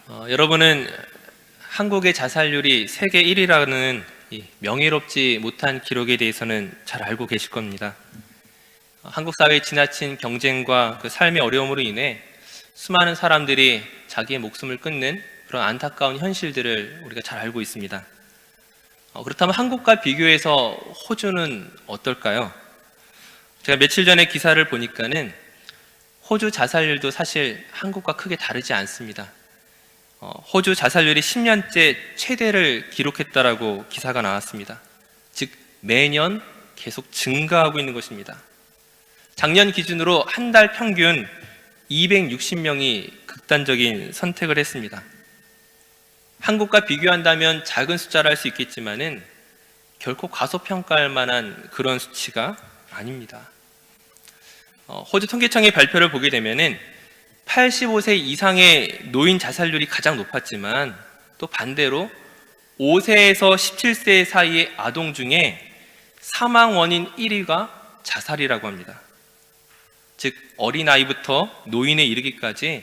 여러분은 한국의 자살률이 세계 1위라는 명예롭지 못한 기록에 대해서는 잘 알고 계실 겁니다. 한국 사회의 지나친 경쟁과 그 삶의 어려움으로 인해 수많은 사람들이 자기의 목숨을 끊는 그런 안타까운 현실들을 우리가 잘 알고 있습니다. 그렇다면 한국과 비교해서 호주는 어떨까요? 제가 며칠 전에 기사를 보니까는 호주 자살률도 사실 한국과 크게 다르지 않습니다. 호주 자살률이 10년째 최대를 기록했다라고 기사가 나왔습니다. 즉 매년 계속 증가하고 있는 것입니다. 작년 기준으로 한 달 평균 260명이 극단적인 선택을 했습니다. 한국과 비교한다면 작은 숫자라 할 수 있겠지만은 결코 과소평가할 만한 그런 수치가 아닙니다. 호주 통계청의 발표를 보게 되면은 85세 이상의 노인 자살률이 가장 높았지만 또 반대로 5세에서 17세 사이의 아동 중에 사망 원인 1위가 자살이라고 합니다. 즉 어린아이부터 노인에 이르기까지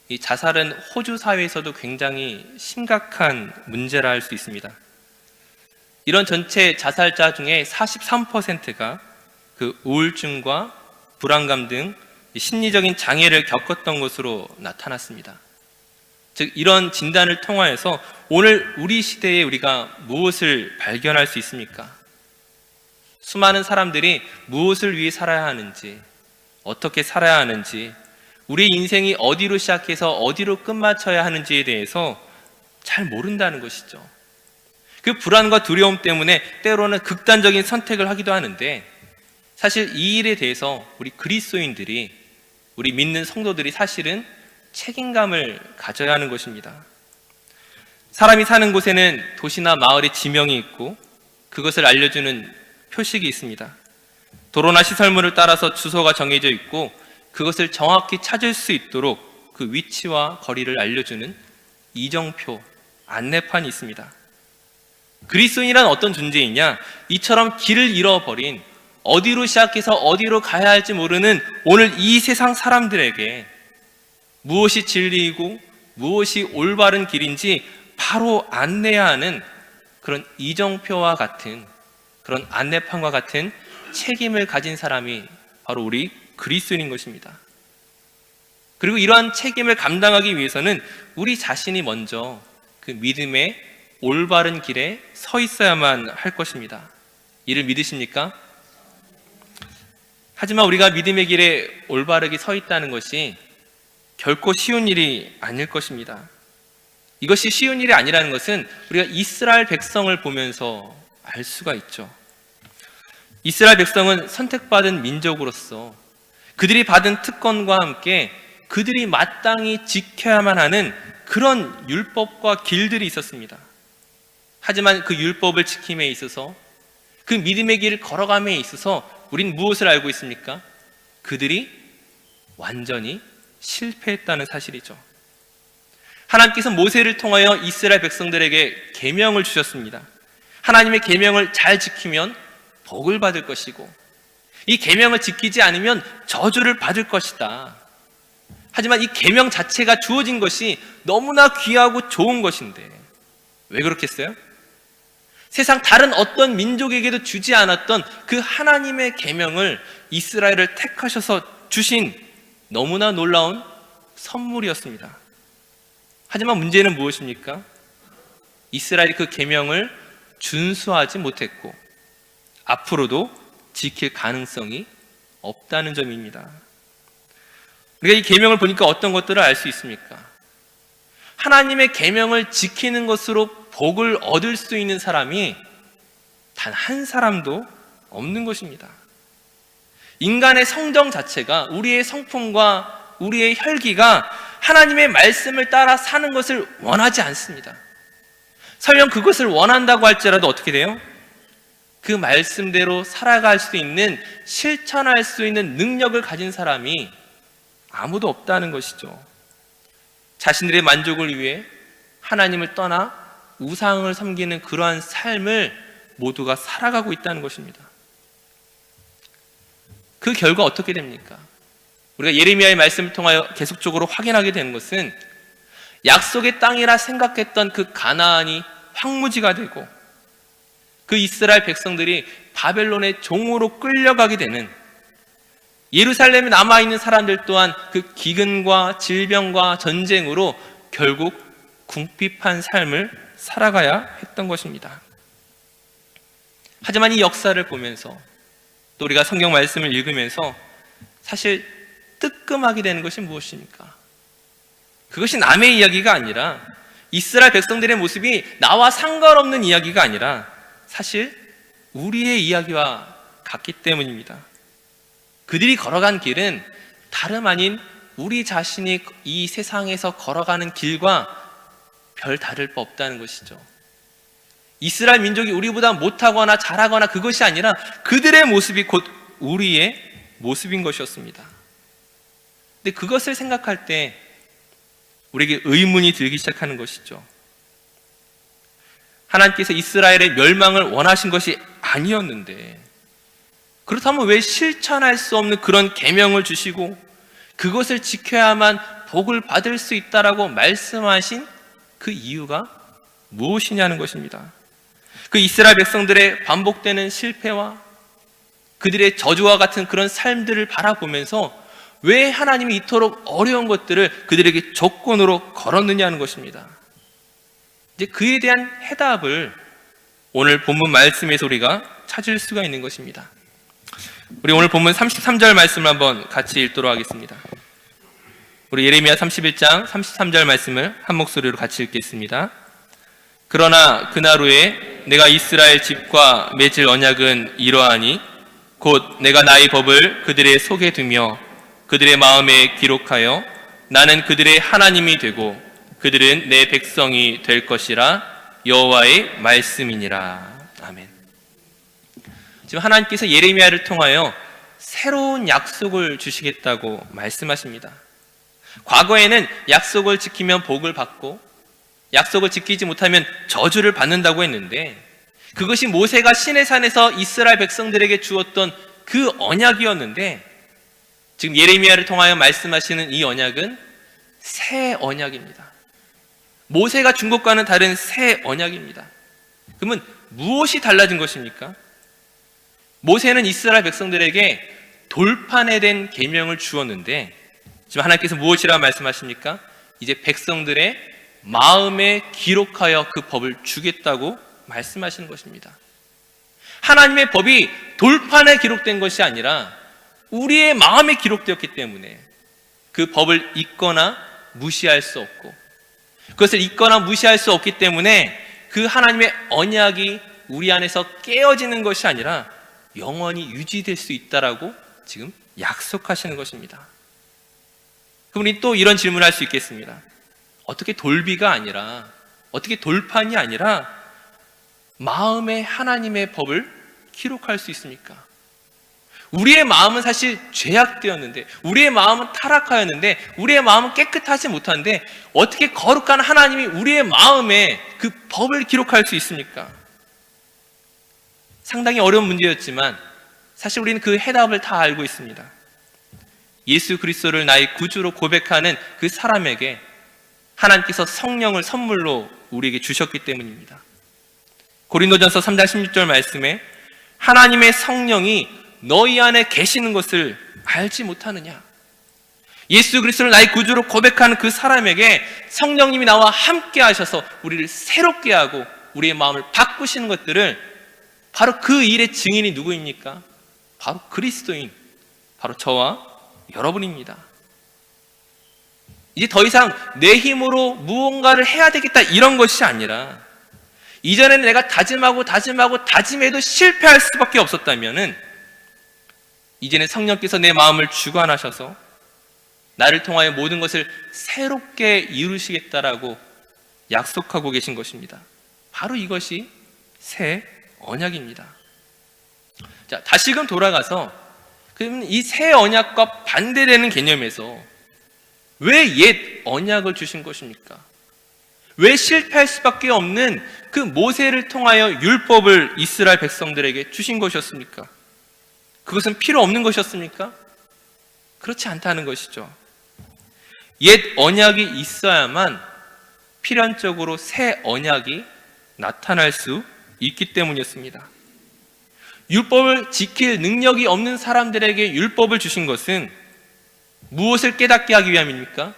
이 자살은 호주 사회에서도 굉장히 심각한 문제라 할 수 있습니다. 이런 전체 자살자 중에 43%가 그 우울증과 불안감 등 심리적인 장애를 겪었던 것으로 나타났습니다. 즉 이런 진단을 통하여서 오늘 우리 시대에 우리가 무엇을 발견할 수 있습니까? 수많은 사람들이 무엇을 위해 살아야 하는지, 어떻게 살아야 하는지, 우리의 인생이 어디로 시작해서 어디로 끝마쳐야 하는지에 대해서 잘 모른다는 것이죠. 그 불안과 두려움 때문에 때로는 극단적인 선택을 하기도 하는데, 사실 이 일에 대해서 우리 그리스도인들이, 우리 믿는 성도들이 사실은 책임감을 가져야 하는 것입니다. 사람이 사는 곳에는 도시나 마을의 지명이 있고 그것을 알려주는 표식이 있습니다. 도로나 시설물을 따라서 주소가 정해져 있고 그것을 정확히 찾을 수 있도록 그 위치와 거리를 알려주는 이정표, 안내판이 있습니다. 그리스도인이란 어떤 존재이냐? 이처럼 길을 잃어버린, 어디로 시작해서 어디로 가야 할지 모르는 오늘 이 세상 사람들에게 무엇이 진리이고 무엇이 올바른 길인지 바로 안내해야 하는 그런 이정표와 같은, 그런 안내판과 같은 책임을 가진 사람이 바로 우리 그리스도인인 것입니다. 그리고 이러한 책임을 감당하기 위해서는 우리 자신이 먼저 그 믿음의 올바른 길에 서 있어야만 할 것입니다. 이를 믿으십니까? 하지만 우리가 믿음의 길에 올바르게 서 있다는 것이 결코 쉬운 일이 아닐 것입니다. 이것이 쉬운 일이 아니라는 것은 우리가 이스라엘 백성을 보면서 알 수가 있죠. 이스라엘 백성은 선택받은 민족으로서 그들이 받은 특권과 함께 그들이 마땅히 지켜야만 하는 그런 율법과 길들이 있었습니다. 하지만 그 율법을 지킴에 있어서, 그 믿음의 길을 걸어감에 있어서 우린 무엇을 알고 있습니까? 그들이 완전히 실패했다는 사실이죠. 하나님께서 모세를 통하여 이스라엘 백성들에게 계명을 주셨습니다. 하나님의 계명을 잘 지키면 복을 받을 것이고 이 계명을 지키지 않으면 저주를 받을 것이다. 하지만 이 계명 자체가 주어진 것이 너무나 귀하고 좋은 것인데 왜 그렇겠어요? 세상 다른 어떤 민족에게도 주지 않았던 그 하나님의 계명을 이스라엘을 택하셔서 주신 너무나 놀라운 선물이었습니다. 하지만 문제는 무엇입니까? 이스라엘이 그 계명을 준수하지 못했고 앞으로도 지킬 가능성이 없다는 점입니다. 우리가 이 계명을 보니까 어떤 것들을 알 수 있습니까? 하나님의 계명을 지키는 것으로 복을 얻을 수 있는 사람이 단 한 사람도 없는 것입니다. 인간의 성정 자체가, 우리의 성품과 우리의 혈기가 하나님의 말씀을 따라 사는 것을 원하지 않습니다. 설령 그것을 원한다고 할지라도 어떻게 돼요? 그 말씀대로 살아갈 수 있는, 실천할 수 있는 능력을 가진 사람이 아무도 없다는 것이죠. 자신들의 만족을 위해 하나님을 떠나 우상을 섬기는 그러한 삶을 모두가 살아가고 있다는 것입니다. 그 결과 어떻게 됩니까? 우리가 예레미야의 말씀을 통하여 계속적으로 확인하게 되는 것은 약속의 땅이라 생각했던 그 가나안이 황무지가 되고 그 이스라엘 백성들이 바벨론의 종으로 끌려가게 되는, 예루살렘에 남아있는 사람들 또한 그 기근과 질병과 전쟁으로 결국 궁핍한 삶을 살아가야 했던 것입니다. 하지만 이 역사를 보면서 또 우리가 성경 말씀을 읽으면서 사실 뜨끔하게 되는 것이 무엇입니까? 그것이 남의 이야기가 아니라, 이스라엘 백성들의 모습이 나와 상관없는 이야기가 아니라 사실 우리의 이야기와 같기 때문입니다. 그들이 걸어간 길은 다름 아닌 우리 자신이 이 세상에서 걸어가는 길과 별 다를 바 없다는 것이죠. 이스라엘 민족이 우리보다 못하거나 잘하거나 그것이 아니라 그들의 모습이 곧 우리의 모습인 것이었습니다. 근데 그것을 생각할 때 우리에게 의문이 들기 시작하는 것이죠. 하나님께서 이스라엘의 멸망을 원하신 것이 아니었는데, 그렇다면 왜 실천할 수 없는 그런 계명을 주시고 그것을 지켜야만 복을 받을 수 있다라고 말씀하신 그 이유가 무엇이냐는 것입니다. 그 이스라엘 백성들의 반복되는 실패와 그들의 저주와 같은 그런 삶들을 바라보면서 왜 하나님이 이토록 어려운 것들을 그들에게 조건으로 걸었느냐는 것입니다. 이제 그에 대한 해답을 오늘 본문 말씀에서 우리가 찾을 수가 있는 것입니다. 우리 오늘 본문 33절 말씀을 한번 같이 읽도록 하겠습니다. 우리 예레미야 31장 33절 말씀을 한 목소리로 같이 읽겠습니다. 그러나 그날 후에 내가 이스라엘 집과 맺을 언약은 이러하니 곧 내가 나의 법을 그들의 속에 두며 그들의 마음에 기록하여 나는 그들의 하나님이 되고 그들은 내 백성이 될 것이라 여호와의 말씀이니라. 아멘. 지금 하나님께서 예레미야를 통하여 새로운 약속을 주시겠다고 말씀하십니다. 과거에는 약속을 지키면 복을 받고 약속을 지키지 못하면 저주를 받는다고 했는데, 그것이 모세가 시내산에서 이스라엘 백성들에게 주었던 그 언약이었는데, 지금 예레미야를 통하여 말씀하시는 이 언약은 새 언약입니다. 모세가 준 것과는 다른 새 언약입니다. 그러면 무엇이 달라진 것입니까? 모세는 이스라엘 백성들에게 돌판에 된 계명을 주었는데, 지금 하나님께서 무엇이라고 말씀하십니까? 이제 백성들의 마음에 기록하여 그 법을 주겠다고 말씀하시는 것입니다. 하나님의 법이 돌판에 기록된 것이 아니라 우리의 마음에 기록되었기 때문에 그 법을 잊거나 무시할 수 없고, 그것을 잊거나 무시할 수 없기 때문에 그 하나님의 언약이 우리 안에서 깨어지는 것이 아니라 영원히 유지될 수 있다라고 지금 약속하시는 것입니다. 그러니 또 이런 질문을 할 수 있겠습니다. 어떻게 돌비가 아니라, 어떻게 돌판이 아니라 마음에 하나님의 법을 기록할 수 있습니까? 우리의 마음은 사실 죄악되었는데, 우리의 마음은 타락하였는데, 우리의 마음은 깨끗하지 못한데 어떻게 거룩한 하나님이 우리의 마음에 그 법을 기록할 수 있습니까? 상당히 어려운 문제였지만 사실 우리는 그 해답을 다 알고 있습니다. 예수 그리스도를 나의 구주로 고백하는 그 사람에게 하나님께서 성령을 선물로 우리에게 주셨기 때문입니다. 고린도전서 3장 16절 말씀에 하나님의 성령이 너희 안에 계시는 것을 알지 못하느냐? 예수 그리스도를 나의 구주로 고백하는 그 사람에게 성령님이 나와 함께 하셔서 우리를 새롭게 하고 우리의 마음을 바꾸시는 것들을, 바로 그 일의 증인이 누구입니까? 바로 그리스도인, 바로 저와 여러분입니다. 이제 더 이상 내 힘으로 무언가를 해야 되겠다 이런 것이 아니라, 이전에는 내가 다짐해도 실패할 수밖에 없었다면은 이제는 성령께서 내 마음을 주관하셔서 나를 통하여 모든 것을 새롭게 이루시겠다라고 약속하고 계신 것입니다. 바로 이것이 새 언약입니다. 자, 다시금 돌아가서 그럼 이 새 언약과 반대되는 개념에서 왜 옛 언약을 주신 것입니까? 왜 실패할 수밖에 없는 그 모세를 통하여 율법을 이스라엘 백성들에게 주신 것이었습니까? 그것은 필요 없는 것이었습니까? 그렇지 않다는 것이죠. 옛 언약이 있어야만 필연적으로 새 언약이 나타날 수 있기 때문이었습니다. 율법을 지킬 능력이 없는 사람들에게 율법을 주신 것은 무엇을 깨닫게 하기 위함입니까?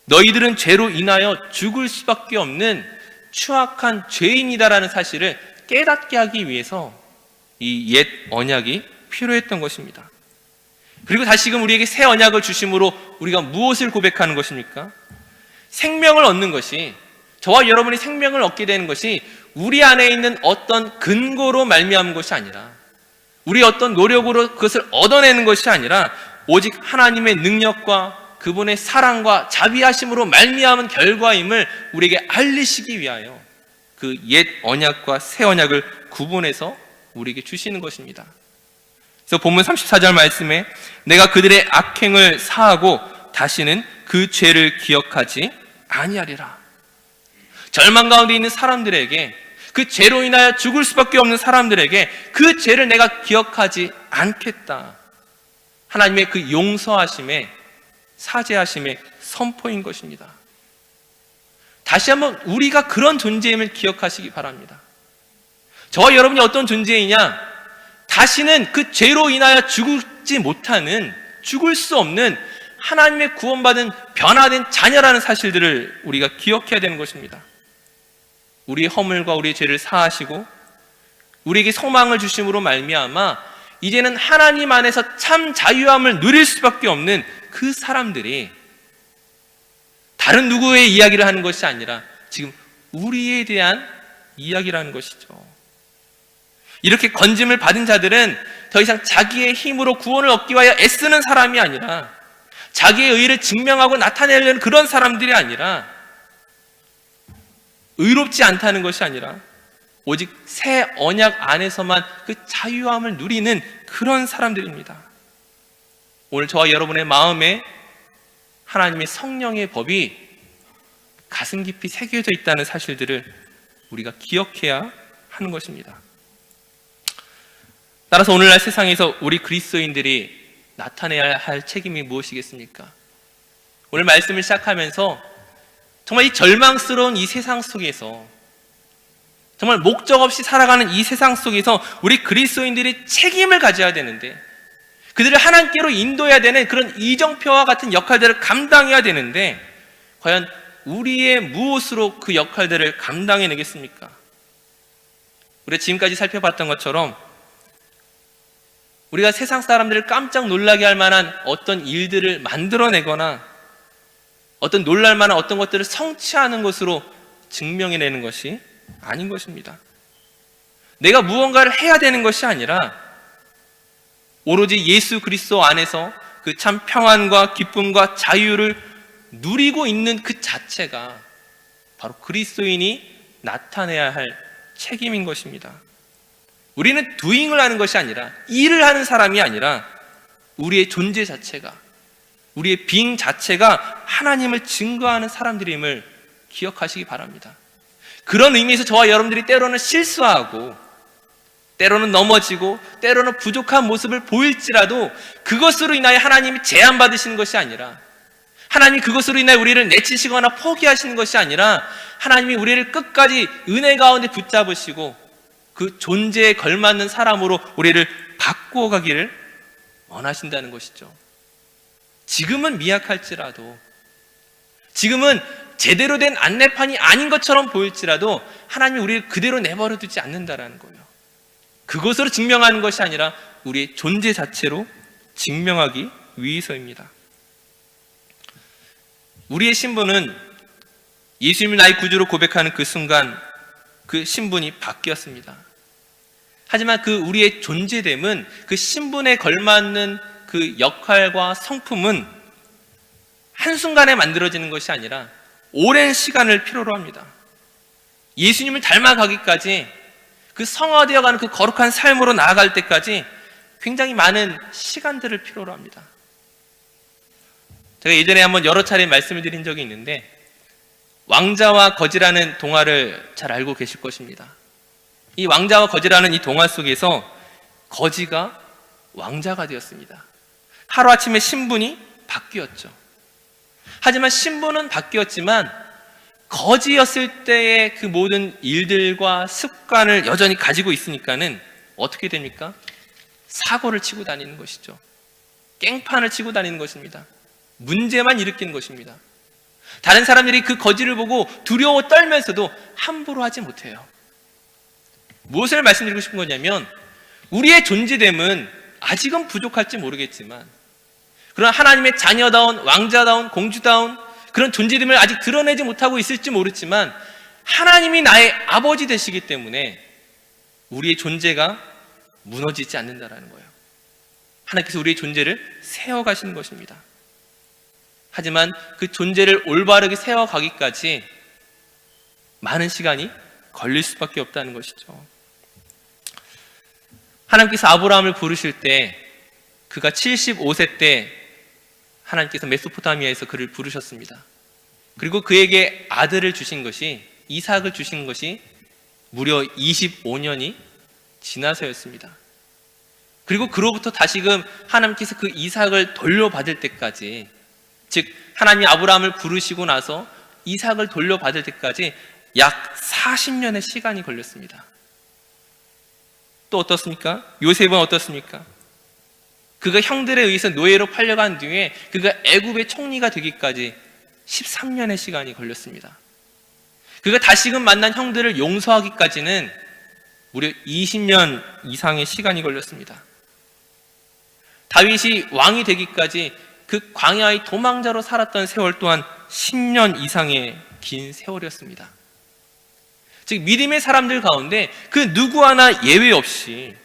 너희들은 죄로 인하여 죽을 수밖에 없는 추악한 죄인이다라는 사실을 깨닫게 하기 위해서 이 옛 언약이 필요했던 것입니다. 그리고 다시금 우리에게 새 언약을 주심으로 우리가 무엇을 고백하는 것입니까? 생명을 얻는 것이, 저와 여러분이 생명을 얻게 되는 것이 우리 안에 있는 어떤 근거로 말미암은 것이 아니라, 우리 어떤 노력으로 그것을 얻어내는 것이 아니라 오직 하나님의 능력과 그분의 사랑과 자비하심으로 말미암은 결과임을 우리에게 알리시기 위하여 그 옛 언약과 새 언약을 구분해서 우리에게 주시는 것입니다. 그래서 본문 34절 말씀에 내가 그들의 악행을 사하고 다시는 그 죄를 기억하지 아니하리라. 절망 가운데 있는 사람들에게, 그 죄로 인하여 죽을 수밖에 없는 사람들에게 그 죄를 내가 기억하지 않겠다. 하나님의 그 용서하심의, 사죄하심의 선포인 것입니다. 다시 한번 우리가 그런 존재임을 기억하시기 바랍니다. 저와 여러분이 어떤 존재이냐? 다시는 그 죄로 인하여 죽지 못하는, 죽을 수 없는 하나님의 구원받은 변화된 자녀라는 사실들을 우리가 기억해야 되는 것입니다. 우리의 허물과 우리의 죄를 사하시고 우리에게 소망을 주심으로 말미암아 이제는 하나님 안에서 참 자유함을 누릴 수밖에 없는 그 사람들이 다른 누구의 이야기를 하는 것이 아니라 지금 우리에 대한 이야기라는 것이죠. 이렇게 건짐을 받은 자들은 더 이상 자기의 힘으로 구원을 얻기 위하여 애쓰는 사람이 아니라, 자기의 의를 증명하고 나타내려는 그런 사람들이 아니라, 의롭지 않다는 것이 아니라 오직 새 언약 안에서만 그 자유함을 누리는 그런 사람들입니다. 오늘 저와 여러분의 마음에 하나님의 성령의 법이 가슴 깊이 새겨져 있다는 사실들을 우리가 기억해야 하는 것입니다. 따라서 오늘날 세상에서 우리 그리스도인들이 나타내야 할 책임이 무엇이겠습니까? 오늘 말씀을 시작하면서 정말 이 절망스러운 이 세상 속에서, 정말 목적 없이 살아가는 이 세상 속에서 우리 그리스도인들이 책임을 가져야 되는데, 그들을 하나님께로 인도해야 되는 그런 이정표와 같은 역할들을 감당해야 되는데, 과연 우리의 무엇으로 그 역할들을 감당해내겠습니까? 우리가 지금까지 살펴봤던 것처럼 우리가 세상 사람들을 깜짝 놀라게 할 만한 어떤 일들을 만들어내거나 어떤 놀랄만한 어떤 것들을 성취하는 것으로 증명해내는 것이 아닌 것입니다. 내가 무언가를 해야 되는 것이 아니라 오로지 예수 그리스도 안에서 그 참 평안과 기쁨과 자유를 누리고 있는 그 자체가 바로 그리스도인이 나타내야 할 책임인 것입니다. 우리는 doing을 하는 것이 아니라, 일을 하는 사람이 아니라 우리의 존재 자체가, 우리의 being 자체가 하나님을 증거하는 사람들임을 기억하시기 바랍니다. 그런 의미에서 저와 여러분들이 때로는 실수하고 때로는 넘어지고 때로는 부족한 모습을 보일지라도 그것으로 인하여 하나님이 제한받으시는 것이 아니라, 하나님이 그것으로 인하여 우리를 내치시거나 포기하시는 것이 아니라 하나님이 우리를 끝까지 은혜 가운데 붙잡으시고 그 존재에 걸맞는 사람으로 우리를 바꾸어 가기를 원하신다는 것이죠. 지금은 미약할지라도, 지금은 제대로 된 안내판이 아닌 것처럼 보일지라도 하나님이 우리를 그대로 내버려 두지 않는다라는 거예요. 그것으로 증명하는 것이 아니라 우리의 존재 자체로 증명하기 위해서입니다. 우리의 신분은 예수님이 나의 구주로 고백하는 그 순간 그 신분이 바뀌었습니다. 하지만 그 우리의 존재됨은, 그 신분에 걸맞는 그 역할과 성품은 한순간에 만들어지는 것이 아니라 오랜 시간을 필요로 합니다. 예수님을 닮아가기까지, 그 성화되어가는 그 거룩한 삶으로 나아갈 때까지 굉장히 많은 시간들을 필요로 합니다. 제가 예전에 한번 여러 차례 말씀을 드린 적이 있는데, 왕자와 거지라는 동화를 잘 알고 계실 것입니다. 이 왕자와 거지라는 이 동화 속에서 거지가 왕자가 되었습니다. 하루아침에 신분이 바뀌었죠. 하지만 신분은 바뀌었지만 거지였을 때의 그 모든 일들과 습관을 여전히 가지고 있으니까는 어떻게 됩니까? 사고를 치고 다니는 것이죠. 깽판을 치고 다니는 것입니다. 문제만 일으키는 것입니다. 다른 사람들이 그 거지를 보고 두려워 떨면서도 함부로 하지 못해요. 무엇을 말씀드리고 싶은 거냐면, 우리의 존재됨은 아직은 부족할지 모르겠지만, 그런 하나님의 자녀다운, 왕자다운, 공주다운 그런 존재됨을 아직 드러내지 못하고 있을지 모르지만, 하나님이 나의 아버지 되시기 때문에 우리의 존재가 무너지지 않는다라는 거예요. 하나님께서 우리의 존재를 세워가시는 것입니다. 하지만 그 존재를 올바르게 세워가기까지 많은 시간이 걸릴 수밖에 없다는 것이죠. 하나님께서 아브라함을 부르실 때 그가 75세 때 하나님께서 메소포타미아에서 그를 부르셨습니다. 그리고 그에게 아들을 주신 것이, 이삭을 주신 것이 무려 25년이 지나서였습니다. 그리고 그로부터 다시금 하나님께서 그 이삭을 돌려받을 때까지, 즉 하나님이 아브라함을 부르시고 나서 이삭을 돌려받을 때까지 약 40년의 시간이 걸렸습니다. 또 어떻습니까? 요셉은 어떻습니까? 그가 형들에 의해서 노예로 팔려간 뒤에 그가 애굽의 총리가 되기까지 13년의 시간이 걸렸습니다. 그가 다시금 만난 형들을 용서하기까지는 무려 20년 이상의 시간이 걸렸습니다. 다윗이 왕이 되기까지 그 광야의 도망자로 살았던 세월 또한 10년 이상의 긴 세월이었습니다. 즉 믿음의 사람들 가운데 그 누구 하나 예외 없이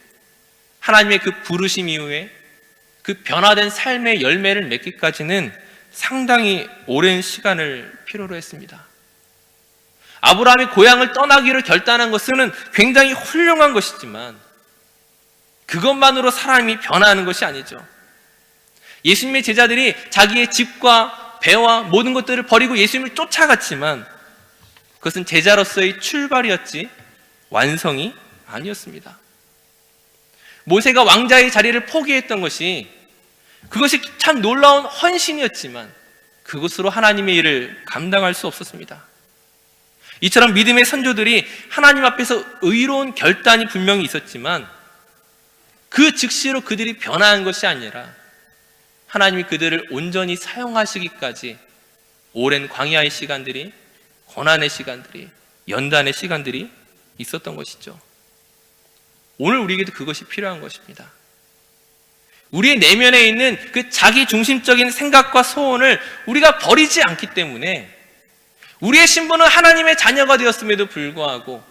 하나님의 그 부르심 이후에 그 변화된 삶의 열매를 맺기까지는 상당히 오랜 시간을 필요로 했습니다. 아브라함이 고향을 떠나기를 결단한 것은 굉장히 훌륭한 것이지만 그것만으로 사람이 변화하는 것이 아니죠. 예수님의 제자들이 자기의 집과 배와 모든 것들을 버리고 예수님을 쫓아갔지만 그것은 제자로서의 출발이었지 완성이 아니었습니다. 모세가 왕자의 자리를 포기했던 것이, 그것이 참 놀라운 헌신이었지만 그것으로 하나님의 일을 감당할 수 없었습니다. 이처럼 믿음의 선조들이 하나님 앞에서 의로운 결단이 분명히 있었지만 그 즉시로 그들이 변화한 것이 아니라 하나님이 그들을 온전히 사용하시기까지 오랜 광야의 시간들이, 고난의 시간들이, 연단의 시간들이 있었던 것이죠. 오늘 우리에게도 그것이 필요한 것입니다. 우리의 내면에 있는 그 자기 중심적인 생각과 소원을 우리가 버리지 않기 때문에 우리의 신분은 하나님의 자녀가 되었음에도 불구하고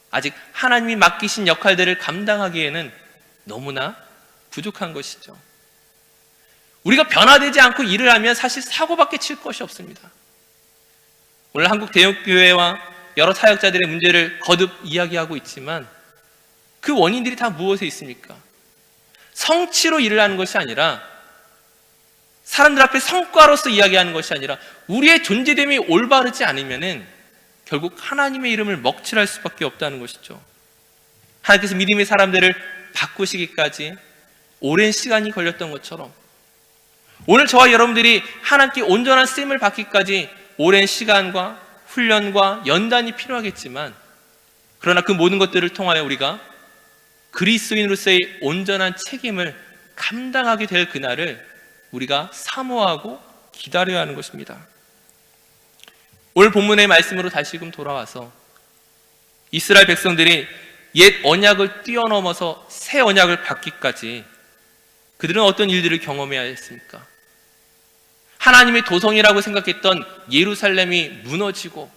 아직 하나님이 맡기신 역할들을 감당하기에는 너무나 부족한 것이죠. 우리가 변화되지 않고 일을 하면 사실 사고밖에 칠 것이 없습니다. 오늘 한국 대형교회와 여러 사역자들의 문제를 거듭 이야기하고 있지만 그 원인들이 다 무엇에 있습니까? 성취로 일을 하는 것이 아니라, 사람들 앞에 성과로서 이야기하는 것이 아니라 우리의 존재됨이 올바르지 않으면은 결국 하나님의 이름을 먹칠할 수밖에 없다는 것이죠. 하나님께서 믿음의 사람들을 바꾸시기까지 오랜 시간이 걸렸던 것처럼 오늘 저와 여러분들이 하나님께 온전한 쓰임을 받기까지 오랜 시간과 훈련과 연단이 필요하겠지만, 그러나 그 모든 것들을 통하여 우리가 그리스도인으로서의 온전한 책임을 감당하게 될 그날을 우리가 사모하고 기다려야 하는 것입니다. 오늘 본문의 말씀으로 다시금 돌아와서 이스라엘 백성들이 옛 언약을 뛰어넘어서 새 언약을 받기까지 그들은 어떤 일들을 경험해야 했습니까? 하나님의 도성이라고 생각했던 예루살렘이 무너지고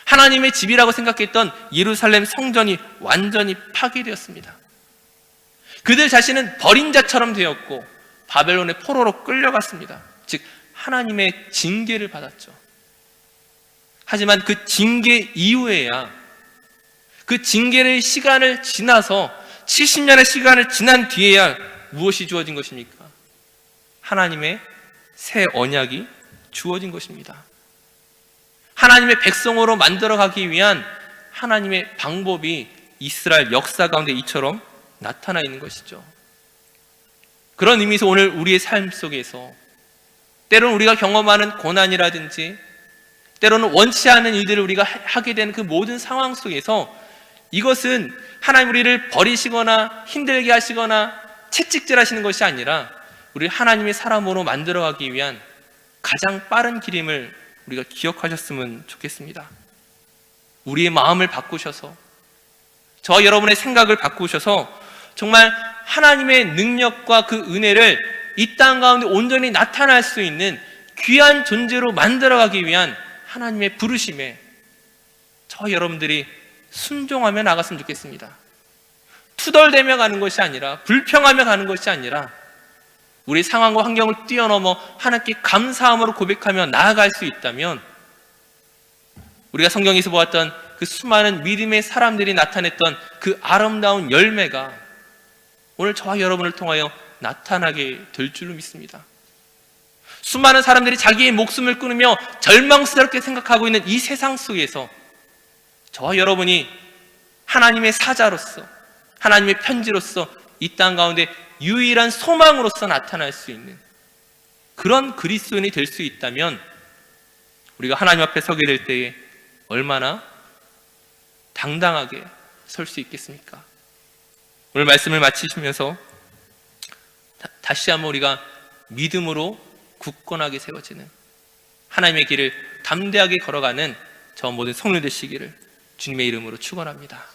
하나님의 집이라고 생각했던 예루살렘 성전이 완전히 파괴되었습니다. 그들 자신은 버린 자처럼 되었고 바벨론의 포로로 끌려갔습니다. 즉 하나님의 징계를 받았죠. 하지만 그 징계 이후에야, 그 징계의 시간을 지나서 70년의 시간을 지난 뒤에야 무엇이 주어진 것입니까? 하나님의 새 언약이 주어진 것입니다. 하나님의 백성으로 만들어가기 위한 하나님의 방법이 이스라엘 역사 가운데 이처럼 나타나 있는 것이죠. 그런 의미에서 오늘 우리의 삶 속에서 때로는 우리가 경험하는 고난이라든지 때로는 원치 않은 일들을 우리가 하게 되는 그 모든 상황 속에서 이것은 하나님 우리를 버리시거나 힘들게 하시거나 채찍질하시는 것이 아니라 우리를 하나님의 사람으로 만들어가기 위한 가장 빠른 길임을 우리가 기억하셨으면 좋겠습니다. 우리의 마음을 바꾸셔서, 저와 여러분의 생각을 바꾸셔서 정말 하나님의 능력과 그 은혜를 이 땅 가운데 온전히 나타날 수 있는 귀한 존재로 만들어가기 위한 하나님의 부르심에 저와 여러분들이 순종하며 나갔으면 좋겠습니다. 투덜대며 가는 것이 아니라, 불평하며 가는 것이 아니라 우리 상황과 환경을 뛰어넘어 하나님께 감사함으로 고백하며 나아갈 수 있다면, 우리가 성경에서 보았던 그 수많은 믿음의 사람들이 나타냈던 그 아름다운 열매가 오늘 저와 여러분을 통하여 나타나게 될 줄로 믿습니다. 수많은 사람들이 자기의 목숨을 끊으며 절망스럽게 생각하고 있는 이 세상 속에서 저와 여러분이 하나님의 사자로서, 하나님의 편지로서 이 땅 가운데 유일한 소망으로서 나타날 수 있는 그런 그리스도인이 될 수 있다면, 우리가 하나님 앞에 서게 될 때에 얼마나 당당하게 설 수 있겠습니까? 오늘 말씀을 마치시면서 다시 한번 우리가 믿음으로 굳건하게 세워지는 하나님의 길을 담대하게 걸어가는 저 모든 성도 되시기를 주님의 이름으로 축원합니다.